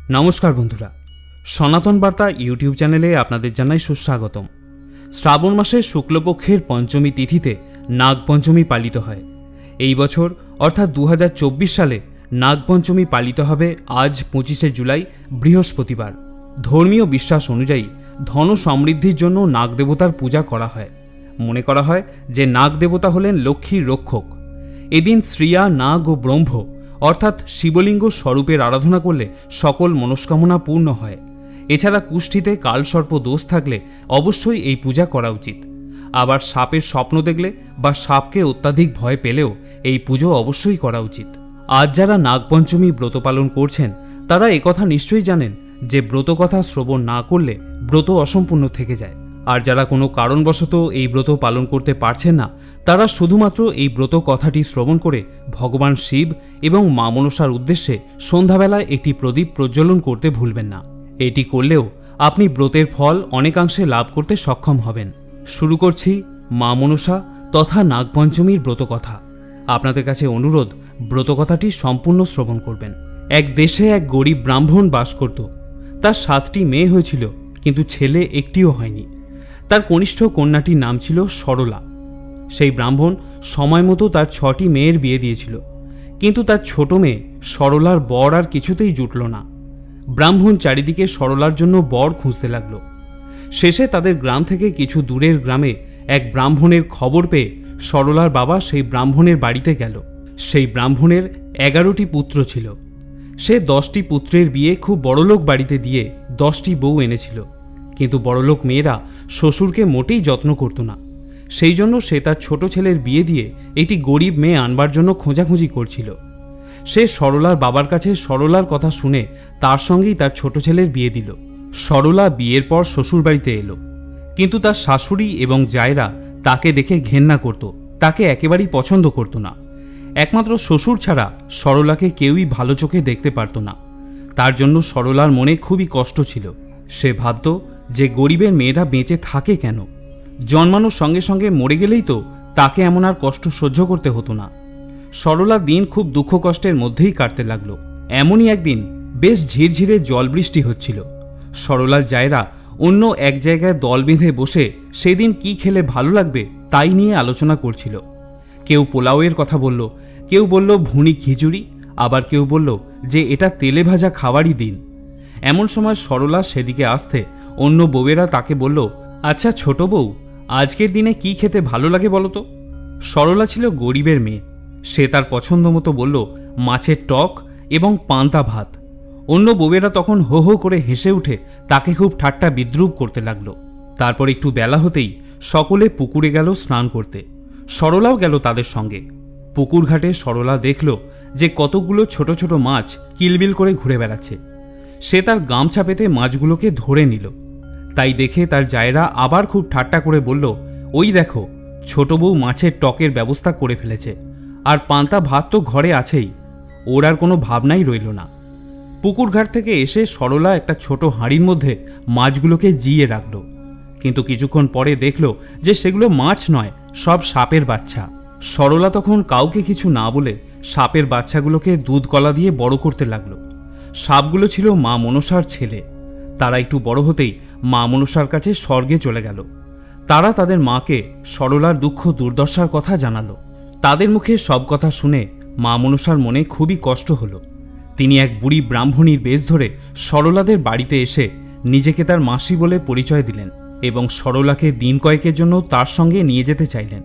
নমস্কার বন্ধুরা, সনাতন বার্তা ইউটিউব চ্যানেলে আপনাদের জানাই সুস্বাগতম। শ্রাবণ মাসের শুক্লপক্ষের পঞ্চমী তিথিতে নাগপঞ্চমী পালিত হয়। এই বছর অর্থাৎ 2024 সালে নাগপঞ্চমী পালিত হবে আজ 25শে জুলাই বৃহস্পতিবার। ধর্মীয় বিশ্বাস অনুযায়ী ধন সমৃদ্ধির জন্য নাগদেবতার পূজা করা হয়। মনে করা হয় যে নাগদেবতা হলেন লক্ষ্মীর রক্ষক। এদিন শ্রিয়া, নাগ ও ব্রহ্ম অর্থাৎ শিবলিঙ্গ স্বরূপের আরাধনা করলে সকল মনস্কামনা পূর্ণ হয়। এছাড়া কুষ্ঠিতে কালসর্প দোষ থাকলে অবশ্যই এই পূজা করা উচিত। আবার সাপের স্বপ্ন দেখলে বা সাপকে অত্যাধিক ভয় পেলেও এই পুজো অবশ্যই করা উচিত। আজ যারা নাগপঞ্চমী ব্রত পালন করছেন তারা একথা নিশ্চয়ই জানেন যে ব্রত কথা শ্রবণ না করলে ব্রত অসম্পূর্ণ থেকে যায়। আর যারা কোনো কারণবশত এই ব্রত পালন করতে পারছেন না তারা শুধুমাত্র এই ব্রত কথাটি শ্রবণ করে ভগবান শিব এবং মা মনসার উদ্দেশ্যে সন্ধ্যাবেলায় একটি প্রদীপ প্রজ্বলন করতে ভুলবেন না। এটি করলেও আপনি ব্রতের ফল অনেকাংশে লাভ করতে সক্ষম হবেন। শুরু করছি মা মনসা তথা নাগপঞ্চমীর ব্রতকথা। আপনাদের কাছে অনুরোধ, ব্রতকথাটি সম্পূর্ণ শ্রবণ করবেন। এক দেশে এক গরিব ব্রাহ্মণ বাস করত। তার 7টি মেয়ে হয়েছিল, কিন্তু ছেলে একটিও হয়নি। তার কনিষ্ঠ কন্যাটির নাম ছিল সরলা। সেই ব্রাহ্মণ সময় মতো তার 6টি মেয়ের বিয়ে দিয়েছিল, কিন্তু তার ছোট মেয়ে সরলার বর আর কিছুতেই জুটল না। ব্রাহ্মণ চারিদিকে সরলার জন্য বর খুঁজতে লাগল। শেষে তাদের গ্রাম থেকে কিছু দূরের গ্রামে এক ব্রাহ্মণের খবর পেয়ে সরলার বাবা সেই ব্রাহ্মণের বাড়িতে গেল। সেই ব্রাহ্মণের 11টি পুত্র ছিল। সে 10টি পুত্রের বিয়ে খুব বড়লোক বাড়িতে দিয়ে 10টি বউ এনেছিল, কিন্তু বড়লোক মেয়েরা শ্বশুরকে মোটেই যত্ন করত না। সেই জন্য সে তার ছোট ছেলের বিয়ে দিয়ে একটি গরিব মেয়ে আনবার জন্য খোঁজাখুঁজি করছিল। সে সরলার বাবার কাছে সরলার কথা শুনে তার সঙ্গেই তার ছোট ছেলের বিয়ে দিল। সরলা বিয়ের পর শ্বশুর বাড়িতে এলো, কিন্তু তার শাশুড়ি এবং জায়রা তাকে দেখে ঘেন্না করত, তাকে একেবারেই পছন্দ করত না। একমাত্র শ্বশুর ছাড়া সরলাকে কেউই ভালো চোখে দেখতে পারত না। তার জন্য সরলার মনে খুবই কষ্ট ছিল। সে ভাবত যে গরিবের মেয়েরা বেঁচে থাকে কেন? জন্মানোর সঙ্গে সঙ্গে মরে গেলেই তো তাকে এমন আর কষ্ট সহ্য করতে হতো না। সরলার দিন খুব দুঃখ কষ্টের মধ্যেই কাটতে লাগলো। এমনই একদিন বেশ ঝিরঝিরে জল বৃষ্টি হচ্ছিল। সরলার জায়রা অন্য এক জায়গায় দল বেঁধে বসে সেদিন কি খেলে ভালো লাগবে তাই নিয়ে আলোচনা করছিল। কেউ পোলাওয়ের কথা বলল, কেউ বলল ভুনি খিচুড়ি, আবার কেউ বলল যে এটা তেলে ভাজা খাবারই দিন। এমন সময় সরলা সেদিকে আসতে অন্য বউয়েরা তাকে বলল, আচ্ছা ছোট বউ, আজকের দিনে কি খেতে ভালো লাগে বলো তো? সরলা ছিল গরিবের মেয়ে। সে তার পছন্দ মতো বলল মাছের টক এবং পান্তা ভাত। অন্য বউয়েরা তখন হো হো করে হেসে উঠে তাকে খুব ঠাট্টা বিদ্রূপ করতে লাগলো। তারপর একটু বেলা হতেই সকলে পুকুরে গেল স্নান করতে। সরলাও গেল তাদের সঙ্গে। পুকুর ঘাটে সরলা দেখল যে কতগুলো ছোট ছোট মাছ কিলবিল করে ঘুরে বেড়াচ্ছে। সে তার গামছা পেতে মাছগুলোকে ধরে নিল। তাই দেখে তার জায়রা আবার খুব ঠাট্টা করে বলল, ওই দেখো, ছোট বউ মাছের টকের ব্যবস্থা করে ফেলেছে, আর পান্তা ভাত তো ঘরে আছেই। ওর আর কোনো ভাবনাই রইল না। পুকুর ঘাট থেকে এসে সরলা একটা ছোট হাঁড়ির মধ্যে মাছগুলোকে জিয়ে রাখল, কিন্তু কিছুক্ষণ পরে দেখল যে সেগুলো মাছ নয়, সব সাপের বাচ্চা। সরলা তখন কাউকে কিছু না বলে সাপের বাচ্চাগুলোকে দুধ কলা দিয়ে বড় করতে লাগলো। সাপগুলো ছিল মা মনসার ছেলে। তারা একটু বড় হতেই মা মনসার কাছে স্বর্গে চলে গেল। তারা তাদের মাকে সরলার দুঃখ দুর্দশার কথা জানালো। তাদের মুখে সব কথা শুনে মা মনসার মনে খুবই কষ্ট হলো। তিনি এক বুড়ি ব্রাহ্মণীর বেশ ধরে সরলাদের বাড়িতে এসে নিজেকে তার মাসি বলে পরিচয় দিলেন এবং সরলাকে দিন কয়েকের জন্য তার সঙ্গে নিয়ে যেতে চাইলেন।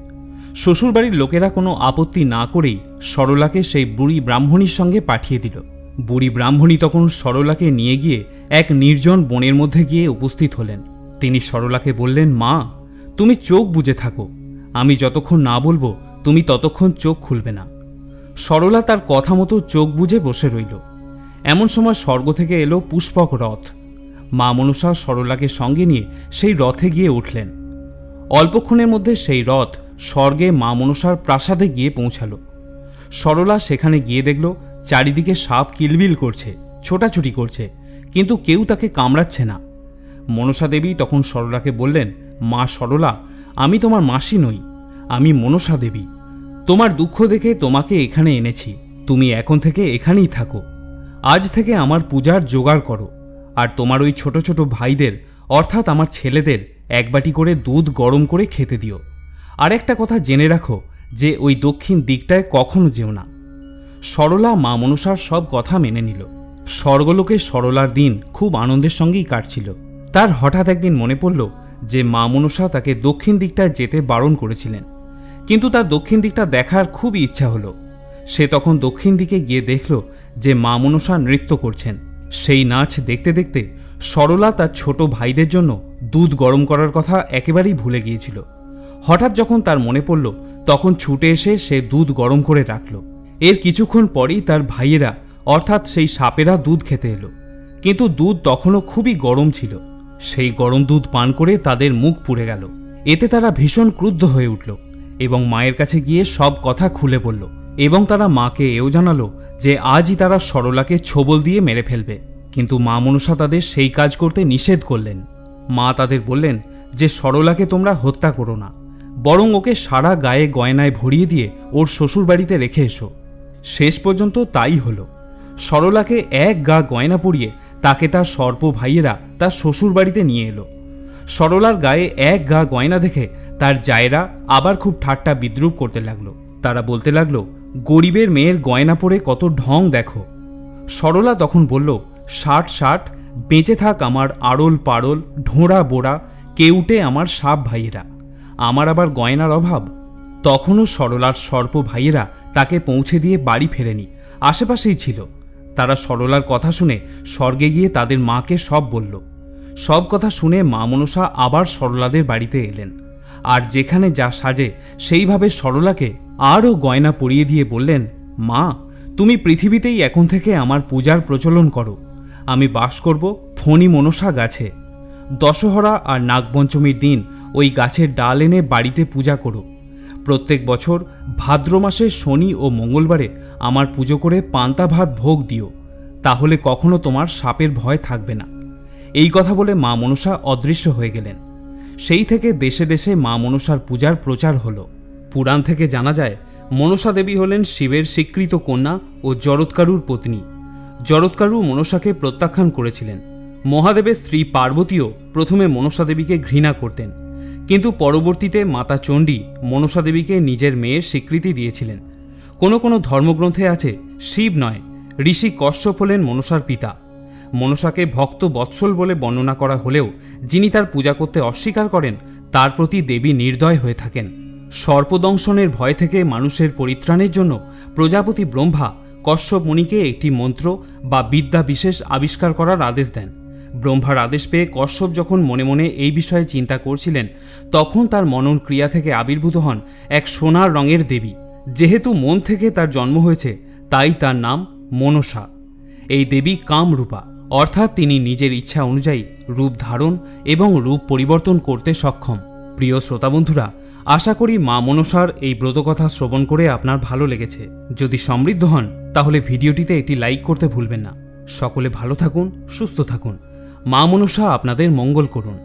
শ্বশুরবাড়ির লোকেরা কোনো আপত্তি না করেই সরলাকে সেই বুড়ি ব্রাহ্মণীর সঙ্গে পাঠিয়ে দিল। বুড়ি ব্রাহ্মণী তখন সরলাকে নিয়ে গিয়ে এক নির্জন বনের মধ্যে গিয়ে উপস্থিত হলেন। তিনি সরলাকে বললেন, মা, তুমি চোখ বুজে থাকো, আমি যতক্ষণ না বলবো তুমি ততক্ষণ চোখ খুলবে না। সরলা তার কথা মতো চোখ বুজে বসে রইল। এমন সময় স্বর্গ থেকে এলো পুষ্পক রথ। মা মনসা সরলাকে সঙ্গে নিয়ে সেই রথে গিয়ে উঠলেন। অল্পক্ষণের মধ্যে সেই রথ স্বর্গে মা মনসার প্রাসাদে গিয়ে পৌঁছালো। সরলা সেখানে গিয়ে দেখল চারিদিকে সাপ কিলবিল করছে, ছোটাছুটি করছে, কিন্তু কেউ তাকে কামড়াচ্ছে না। মনসা দেবী তখন সরলাকে বললেন, মা সরলা, আমি তোমার মাসি নই, আমি মনসা দেবী। তোমার দুঃখ দেখে তোমাকে এখানে এনেছি, তুমি এখন থেকে এখানেই থাকো। আজ থেকে আমার পূজার জোগাড় করো, আর তোমার ওই ছোট ছোট ভাইদের অর্থাৎ আমার ছেলেদের এক বাটি করে দুধ গরম করে খেতে দিও। আর একটা কথা জেনে রাখো যে ওই দক্ষিণ দিকটায় কখনো যেও না। সরলা মা মনসার সব কথা মেনে নিল। স্বর্গলোকে সরলার দিন খুব আনন্দের সঙ্গেই কাটছিল। তার হঠাৎ একদিন মনে পড়ল যে মা মনসা তাকে দক্ষিণ দিকটায় যেতে বারণ করেছিলেন, কিন্তু তার দক্ষিণ দিকটা দেখার খুবই ইচ্ছা হলো। সে তখন দক্ষিণ দিকে গিয়ে দেখল যে মা মনসা নৃত্য করছেন। সেই নাচ দেখতে দেখতে সরলা তার ছোট ভাইদের জন্য দুধ গরম করার কথা একেবারেই ভুলে গিয়েছিল। হঠাৎ যখন তার মনে পড়ল তখন ছুটে এসে সে দুধ গরম করে রাখল। এর কিছুক্ষণ পরেই তার ভাইয়েরা অর্থাৎ সেই সাপেরা দুধ খেতে এলো, কিন্তু দুধ তখনও খুবই গরম ছিল। সেই গরম দুধ পান করে তাদের মুখ পুড়ে গেল। এতে তারা ভীষণ ক্রুদ্ধ হয়ে উঠল এবং মায়ের কাছে গিয়ে সব কথা খুলে বলল, এবং তারা মাকে এও জানালো যে আজই তারা সরলাকে ছোবল দিয়ে মেরে ফেলবে। কিন্তু মা মনসা তাদের সেই কাজ করতে নিষেধ করলেন। মা তাদের বললেন যে সরলাকে তোমরা হত্যা করো না, বরং ওকে সারা গায়ে গয়নায় ভরিয়ে দিয়ে ওর শ্বশুর বাড়িতে রেখে এসো। শেষ পর্যন্ত তাই হলো। সরলাকে এক গা গয়না পরিয়ে তাকে তার সর্প ভাইয়েরা তার শ্বশুর বাড়িতে নিয়ে এলো। সরলার গায়ে এক গা গয়না দেখে তার জায়েরা আবার খুব ঠাট্টা বিদ্রুপ করতে লাগলো। তারা বলতে লাগলো, গরিবের মেয়ের গয়না পরে কত ঢং দেখো। সরলা তখন বলল, ষাট ষাট, বেঁচে থাক আমার আড়ল পাড়ল ঢোঁড়া বোড়া কেউটে আমার সাপ ভাইয়েরা, আমার আবার গয়নার অভাব। তখনও সরলার সর্প ভাইয়েরা তাকে পৌঁছে দিয়ে বাড়ি ফেরেনি, আশেপাশেই ছিল। তারা সরলার কথা শুনে স্বর্গে গিয়ে তাদের মাকে সব বলল। সব কথা শুনে মা মনসা আবার সরলাদের বাড়িতে এলেন, আর যেখানে যা সাজে সেইভাবে সরলাকে আরও গয়না পরিয়ে দিয়ে বললেন, মা তুমি পৃথিবীতেই এখন থেকে আমার পূজার প্রচলন করো। আমি বাস করব ফণী মনসা গাছে। দশহরা আর নাগপঞ্চমীর দিন ওই গাছের ডাল এনে বাড়িতে পূজা করো। প্রত্যেক বছর ভাদ্র মাসে শনি ও মঙ্গলবারে আমার পুজো করে পান্তা ভাত ভোগ দিও, তাহলে কখনো তোমার সাপের ভয় থাকবে না। এই কথা বলে মা মনসা অদৃশ্য হয়ে গেলেন। সেই থেকে দেশে দেশে মা মনসার পূজার প্রচার হলো। পুরাণ থেকে জানা যায় মনসা দেবী হলেন শিবের স্বীকৃত কন্যা ও জরৎকারুর পত্নী। জরৎকারু মনসাকে প্রত্যাখ্যান করেছিলেন। মহাদেবের স্ত্রী পার্বতীও প্রথমে মনসা দেবীকে ঘৃণা করতেন, কিন্তু পরবর্তীতে মাতা চণ্ডী মনসা দেবীকে নিজের মেয়ের স্বীকৃতি দিয়েছিলেন। কোনো কোনো ধর্মগ্রন্থে আছে শিব নয়, ঋষি কশ্যপ হলেন মনসার পিতা। মনসাকে ভক্ত বৎসল বলে বর্ণনা করা হলেও যিনি তার পূজা করতে অস্বীকার করেন তার প্রতি দেবী নির্দয় হয়ে থাকেন। সর্পদংশনের ভয় থেকে মানুষের পরিত্রাণের জন্য প্রজাপতি ব্রহ্মা কশ্যপ মুনিকে একটি মন্ত্র বা বিদ্যা বিশেষ আবিষ্কার করার আদেশ দেন। ব্রহ্মার আদেশ পেয়ে কশ্যপ যখন মনে মনে এই বিষয়ে চিন্তা করছিলেন, তখন তার মনন ক্রিয়া থেকে আবির্ভূত হন এক সোনার রঙের দেবী। যেহেতু মন থেকে তার জন্ম হয়েছে, তাই তার নাম মনসা। এই দেবী কামরূপা, অর্থাৎ তিনি নিজের ইচ্ছা অনুযায়ী রূপ ধারণ এবং রূপ পরিবর্তন করতে সক্ষম। প্রিয় শ্রোতা বন্ধুরা, আশা করি মা মনসার এই ব্রতকথা শ্রবণ করে আপনার ভালো লেগেছে। যদি সমৃদ্ধ হন তাহলে ভিডিওটিতে একটি লাইক করতে ভুলবেন না। সকলে ভালো থাকুন, সুস্থ থাকুন। মা মনসা আপনাদের মঙ্গল করুন।